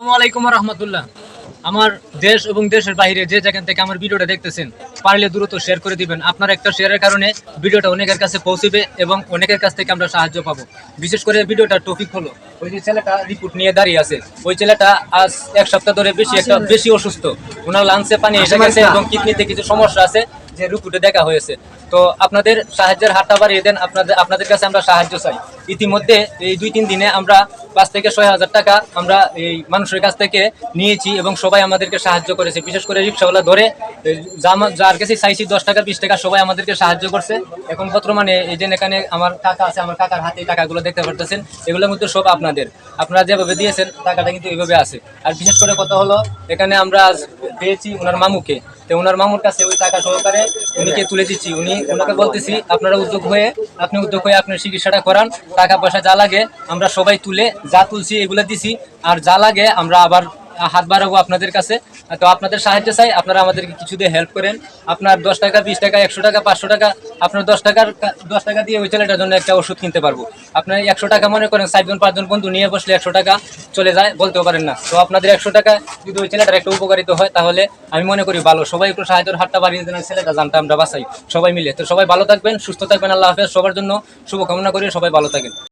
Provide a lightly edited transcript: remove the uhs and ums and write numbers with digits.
আসসালামু আলাইকুম রহমতুল্লাহ। আমার দেশ এবং দেশের বাইরে যে যেখান থেকে আমার ভিডিওটা দেখতেছেন, পারলে দ্রুত শেয়ার করে দিবেন। আপনার একটা শেয়ারের কারণে ভিডিওটা অনেকের কাছে পৌঁছবে এবং অনেকের কাছ থেকে আমরা সাহায্য পাবো। বিশেষ করে ভিডিওটার টপিক হলো, ওই যে ছেলেটা রিপোর্ট নিয়ে দাঁড়িয়ে আছে, ওই ছেলেটা আজ এক সপ্তাহ ধরে বেশি অসুস্থ। ওনার লাংসে পানি এসে গেছে এবং কিডনিতে কিছু সমস্যা আছে, যে রিপোর্টে দেখা হয়েছে। তো আপনাদের সাহায্যের হাতটা বাড়িয়ে দেন, আপনাদের কাছে আমরা সাহায্য চাই। ইতিমধ্যে এই 2-3 দিনে আমরা 5 থেকে 6 হাজার টাকা আমরা এই মানুষের কাছ থেকে নিয়েছি এবং সবাই আমাদেরকে সাহায্য করেছে। বিশেষ করে রিক্সাওয়ালা ধরে যার কাছে চাইছি 10 টাকা 20 টাকা সবাই আমাদেরকে সাহায্য করছে। এখন বর্তমানে এই যে এখানে আমার কাকা আছে, আমার কাকার হাতে টাকাগুলো দেখতে পারতেছেন, এগুলোর মধ্যে সব আপনারা যেভাবে দিয়েছেন টাকাটা কিন্তু এইভাবে আছে। আর বিশেষ করে কথা হলো, এখানে আমরা পেয়েছি ওনার মামুকে। তো ওনার মামুর কাছে ওই টাকা সহকারে উনিকে তুলে দিচ্ছি। ওনাকে বলতেছি আপনারা উদ্যোগ হয়ে আপনার চিকিৎসাটা করান, টাকা পয়সা যা লাগে আমরা সবাই তুলে যা তুলছি এগুলো দিছি, আর যা লাগে আমরা আবার হাত বাড়াবো আপনাদের কাছে। তো আপনাদের সাহায্য চাই, আপনারা আমাদেরকে কিছু দিয়ে হেল্প করেন। আপনার 10 টাকা 20 টাকা 100 টাকা 500 টাকা, আপনার 10 টাকা দিয়ে ওই ছেলেটার জন্য একটা ওষুধ কিনতে পারবো। আপনার 100 টাকা মনে করেন 4জন 5জন বন্ধু নিয়ে বসলে 100 টাকা চলে যায়, বলতেও পারেন না। তো আপনাদের 100 টাকা যদি ওই ছেলেটার একটা উপকারিত হয়, তাহলে আমি মনে করি ভালো। সবাই একটু সাহায্যের হাতটা বাড়িয়ে দেন, ছেলেটা জানটা আমরা বাঁচাই সবাই মিলে। তো সবাই ভালো থাকবেন, সুস্থ থাকবেন। আল্লাহ হাফেজ। সবার জন্য শুভকামনা করি, সবাই ভালো থাকেন।